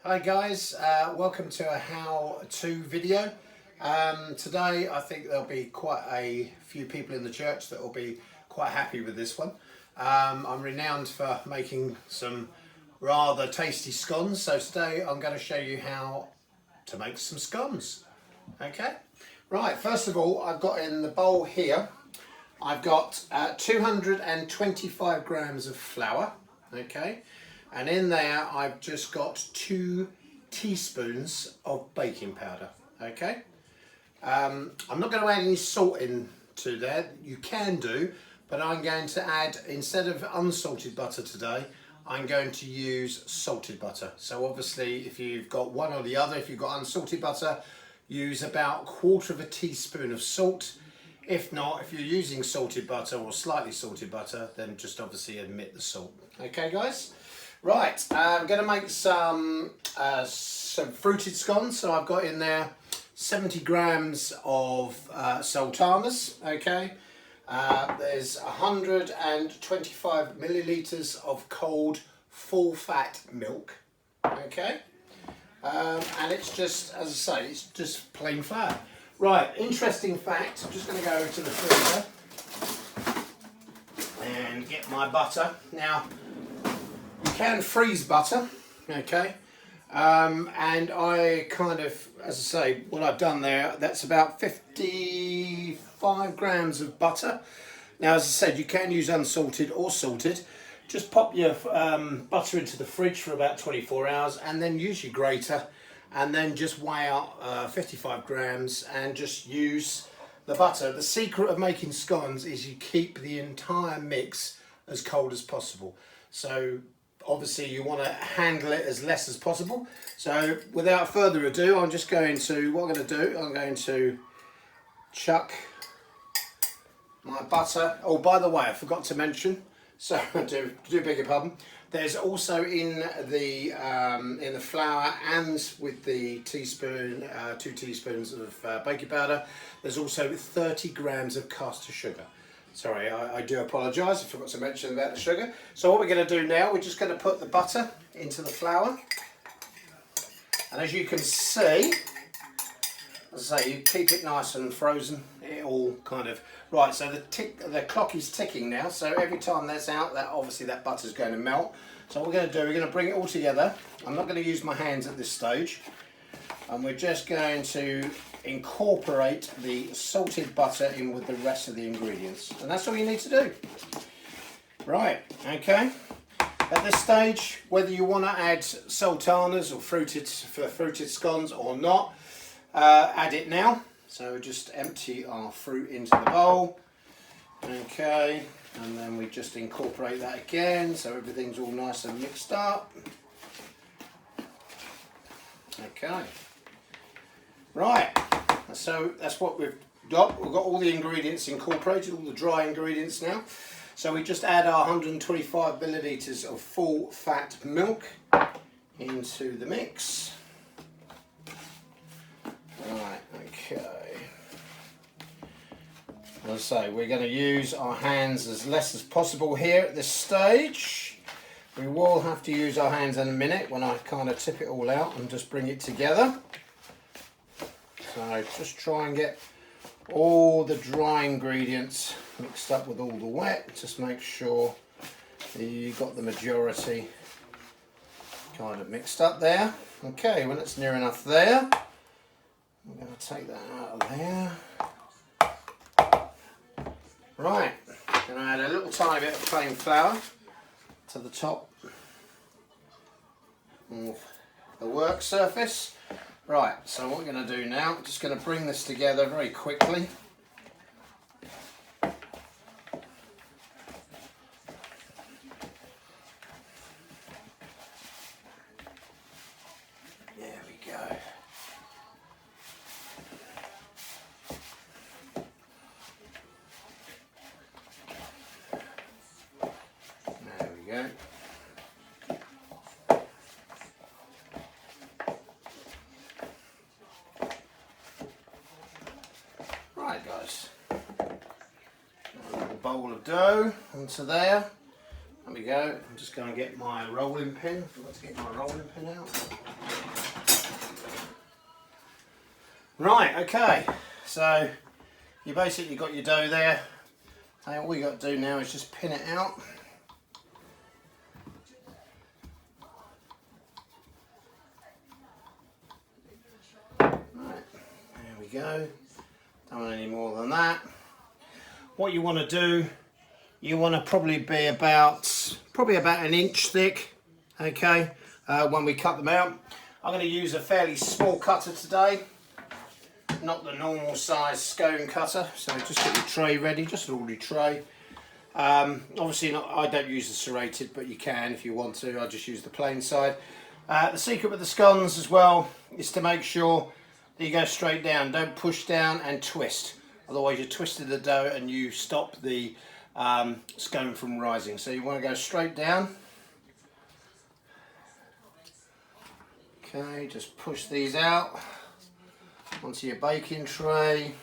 Hi guys, welcome to a how-to video. Today I think there'll be quite a few people in the church that will be quite happy with this one. I'm renowned for making some rather tasty scones, so today I'm going to show you how to make some scones. Okay, right, first of all I've got in the bowl here, I've got 225 grams of flour, okay, and in there I've just got 2 teaspoons of baking powder, okay. I'm not going to add any salt into there. You can do, but I'm going to add, instead of unsalted butter today, I'm going to use salted butter. So obviously if you've got one or the other, if you've got unsalted butter, use about 1/4 teaspoon of salt. If not, if you're using salted butter or slightly salted butter, then just obviously omit the salt. Okay guys? Right, I'm going to make some fruited scones. So I've got in there 70 grams of sultanas, okay. There's 125 milliliters of cold full fat milk, okay. And it's just, as I say, it's just plain flour. Right, interesting fact, I'm just going to go over to the freezer and get my butter. Now, you can freeze butter, okay, and I kind of, as I say, what I've done there, that's about 55 grams of butter. Now, as I said, you can use unsalted or salted. Just pop your butter into the fridge for about 24 hours and then use your grater and then just weigh out 55 grams and just use the butter. The secret of making scones is you keep the entire mix as cold as possible. So obviously you want to handle it as less as possible. So without further ado, I'm just going to, what I'm going to do, I'm going to chuck my butter. Oh, by the way, I forgot to mention, so I do beg your pardon. There's also in the flour and with the teaspoon, 2 teaspoons of baking powder, there's also 30 grams of caster sugar. Sorry, I do apologise, I forgot to mention about the sugar. So what we're going to do now, we're just going to put the butter into the flour. And as you can see, as I say, you keep it nice and frozen. It all kind of, right, so the clock is ticking now, so every time that's out, that obviously that butter's going to melt. So what we're going to do, we're going to bring it all together. I'm not going to use my hands at this stage. And we're just going to incorporate the salted butter in with the rest of the ingredients. And that's all you need to do. Right, okay. At this stage, whether you want to add sultanas or fruited scones or not, add it now. So just empty our fruit into the bowl. Okay, and then we just incorporate that again so everything's all nice and mixed up. Okay. Right, so that's what we've got. We've got all the ingredients incorporated, all the dry ingredients now. So we just add our 125 milliliters of full fat milk into the mix. Right, okay. As I say, we're going to use our hands as less as possible here at this stage. We will have to use our hands in a minute when I kind of tip it all out and just bring it together. So just try and get all the dry ingredients mixed up with all the wet. Just make sure that you got the majority kind of mixed up there. Okay, when it's near enough there, I'm going to take that out of there. Right, going to add a little tiny bit of plain flour to the top of the work surface. Right, so what we're going to do now, I'm just going to bring this together very quickly. There we go. There we go. Right guys, a little bowl of dough onto there. There we go. I'm just going to get my rolling pin. I forgot to get my rolling pin out. Right, okay, so you basically got your dough there. And all you got to do now is just pin it out. Right, there we go. Don't want any more than that. What you want to do, you want to probably be about an inch thick, okay, when we cut them out. I'm going to use a fairly small cutter today, not the normal size scone cutter. So just get your tray ready, just an ordinary tray. Obviously I don't use the serrated, but you can if you want to. I just use the plain side. The secret with the scones as well is to make sure that you go straight down. Don't push down and twist. Otherwise you're twisting the dough and you stop the scone from rising. So you want to go straight down. Okay, just push these out onto your baking tray.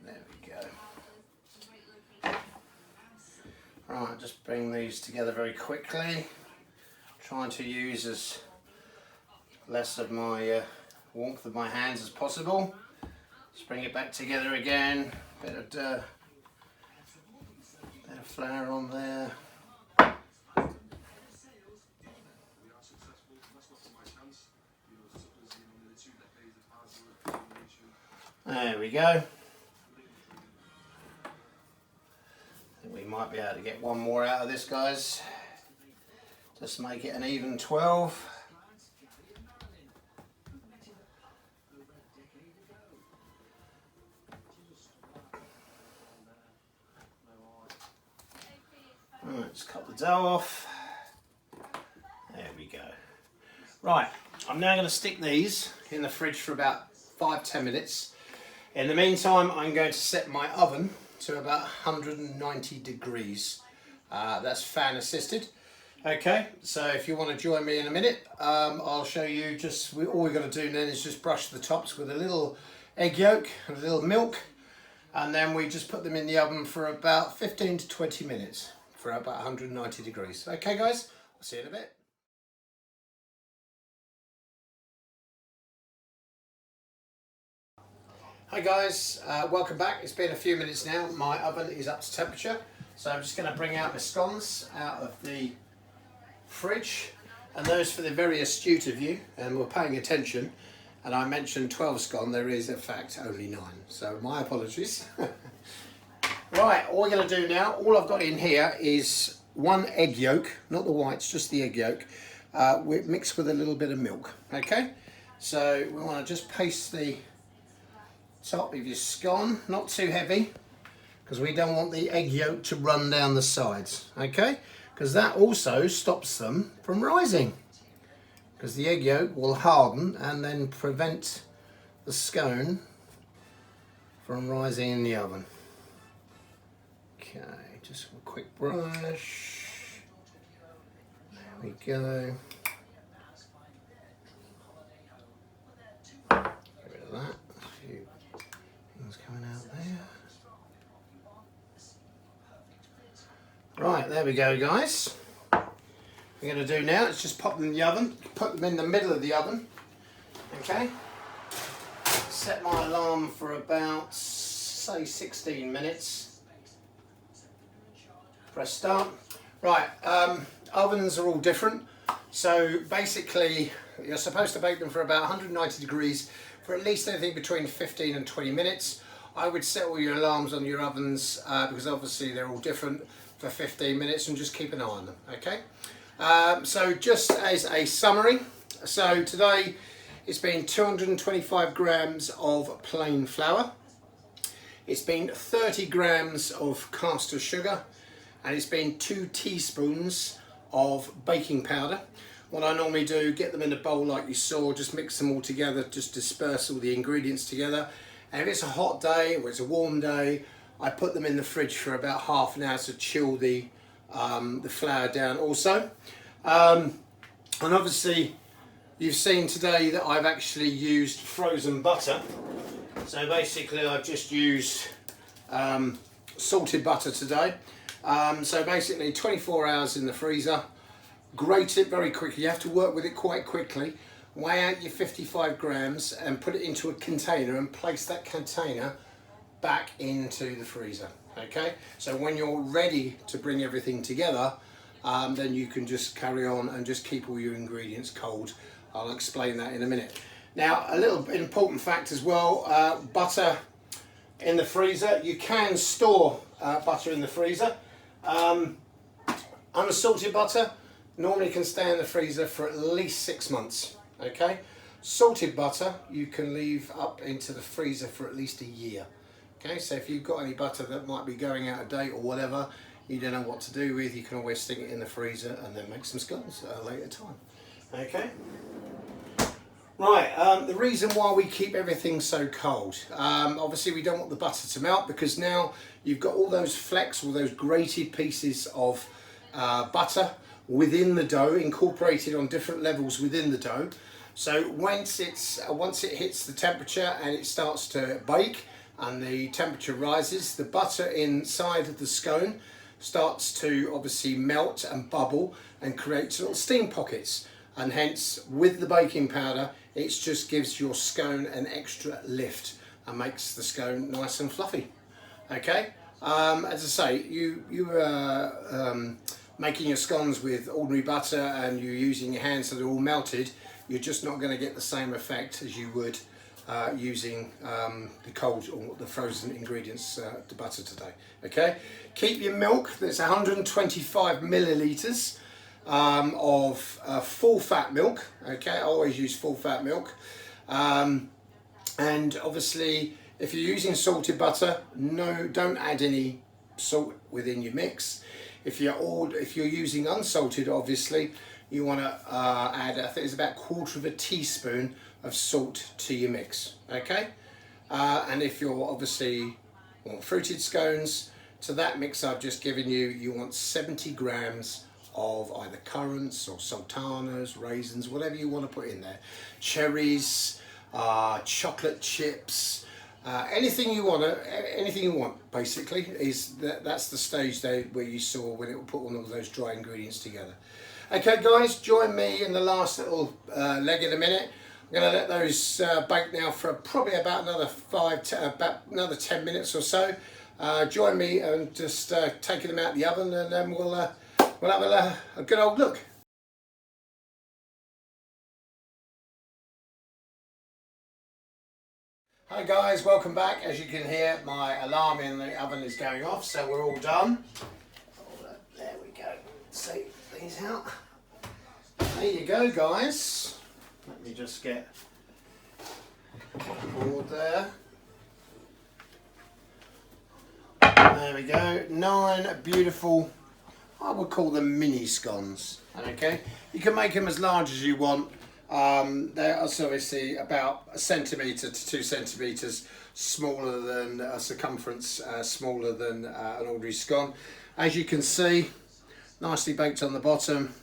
There we go. Right, just bring these together very quickly. Trying to use as less of my warmth of my hands as possible. Just bring it back together again. Bit of flour on there. There we go. I think we might be able to get one more out of this, guys. Just make it an even 12. Let's cut the dough off. There we go. Right, I'm now going to stick these in the fridge for about 5-10 minutes. In the meantime, I'm going to set my oven to about 190 degrees. That's fan assisted. Okay, so if you want to join me in a minute, I'll show you all we're going to do then is just brush the tops with a little egg yolk and a little milk, and then we just put them in the oven for about 15 to 20 minutes for about 190 degrees. Okay guys, I'll see you in a bit. Hi guys, welcome back. It's been a few minutes now. My oven is up to temperature, so I'm just going to bring out my scones out of the fridge, and those for the very astute of you and were paying attention, and I mentioned 12 scone, there is in fact only 9, so my apologies. Right, all we're going to do now, all I've got in here is 1 egg yolk, not the whites, just the egg yolk, mixed with a little bit of milk. Okay, so we want to just paste the top of your scone, not too heavy, because we don't want the egg yolk to run down the sides. Okay, because that also stops them from rising, because the egg yolk will harden and then prevent the scone from rising in the oven. Okay, just a quick brush. There we go. Get rid of that. A few things coming out there. Right, there we go, guys. What we're going to do now is just pop them in the oven. Put them in the middle of the oven. Okay. Set my alarm for about, say, 16 minutes. Press start. Right, ovens are all different. So basically, you're supposed to bake them for about 190 degrees for at least anything between 15 and 20 minutes. I would set all your alarms on your ovens because obviously they're all different, for 15 minutes, and just keep an eye on them. Okay. So just as a summary, so today it's been 225 grams of plain flour. It's been 30 grams of caster sugar. And it's been 2 teaspoons of baking powder. What I normally do, get them in a bowl like you saw, just mix them all together, just disperse all the ingredients together. And if it's a hot day or it's a warm day, I put them in the fridge for about half an hour to chill the flour down also. And obviously you've seen today that I've actually used frozen butter. So basically I've just used salted butter today. So basically 24 hours in the freezer, grate it very quickly. You have to work with it quite quickly. Weigh out your 55 grams and put it into a container and place that container back into the freezer. Okay, so when you're ready to bring everything together, then you can just carry on and just keep all your ingredients cold. I'll explain that in a minute. Now, a little important fact as well, butter in the freezer. You can store butter in the freezer. Unsalted butter normally can stay in the freezer for at least 6 months. Okay, salted butter you can leave up into the freezer for at least a year. Okay, so if you've got any butter that might be going out of date or whatever, you don't know what to do with, you can always stick it in the freezer and then make some scones at a later time. Okay. Right, the reason why we keep everything so cold, obviously we don't want the butter to melt, because now you've got all those flecks, all those grated pieces of butter within the dough, incorporated on different levels within the dough. So once it hits the temperature and it starts to bake and the temperature rises, the butter inside of the scone starts to obviously melt and bubble and create little steam pockets, and hence with the baking powder it just gives your scone an extra lift and makes the scone nice and fluffy. Okay, as I say, you making your scones with ordinary butter and you're using your hands so they're all melted, you're just not going to get the same effect as you would using the cold or the frozen ingredients, the butter today. Okay, keep your milk, that's 125 milliliters of full fat milk. Okay, I always use full fat milk, and obviously if you're using salted butter, no, don't add any salt within your mix. If you're using unsalted, obviously you want to add, I think it's about 1/4 teaspoon of salt to your mix. Okay, and if you're obviously want fruited scones, to that mix I've just given you, you want 70 grams of either currants or sultanas, raisins, whatever you want to put in there, cherries, chocolate chips, anything you want basically. That's the stage there where you saw when it will put all those dry ingredients together. Okay guys, join me in the last little leg in a minute. I'm going to let those bake now for probably about another 10 minutes or so. Join me and just taking them out of the oven, and then we'll have a good old look. Hi guys, welcome back. As you can hear, my alarm in the oven is going off, so we're all done. There we go. See these out. There you go guys. Let me just get board there. There we go. 9 beautiful, I would call them mini scones. Okay, you can make them as large as you want. They're obviously about 1 centimetre to 2 centimetres smaller than a circumference, smaller than an ordinary scone. As you can see, nicely baked on the bottom,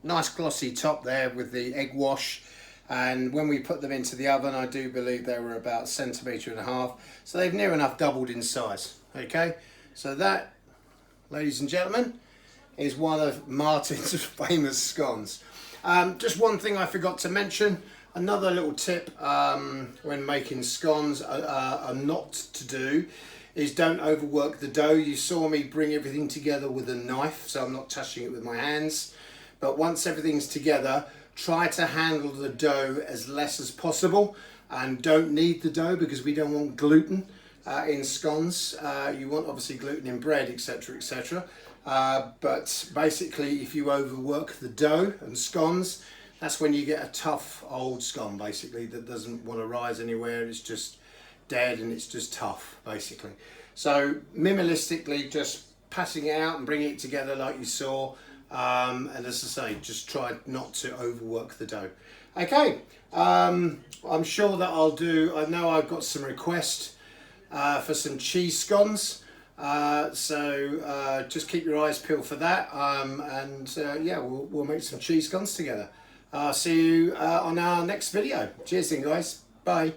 nice glossy top there with the egg wash. And when we put them into the oven, I do believe they were about 1.5 centimetres, so they've near enough doubled in size. Okay, so that, ladies and gentlemen, is one of Martyn's famous scones. Just one thing I forgot to mention, another little tip when making scones, a not to do, is don't overwork the dough. You saw me bring everything together with a knife, so I'm not touching it with my hands. But once everything's together, try to handle the dough as less as possible, and don't knead the dough because we don't want gluten in scones. You want obviously gluten in bread, etc, etc. But basically if you overwork the dough and scones, that's when you get a tough old scone basically that doesn't want to rise anywhere. It's just dead and it's just tough basically. So minimalistically, just passing it out and bringing it together like you saw. And as I say, just try not to overwork the dough. Okay, I'm sure that I know I've got some requests for some cheese scones, so just keep your eyes peeled for that, yeah, we'll make some cheese scones together. See you on our next video. Cheers then guys, bye.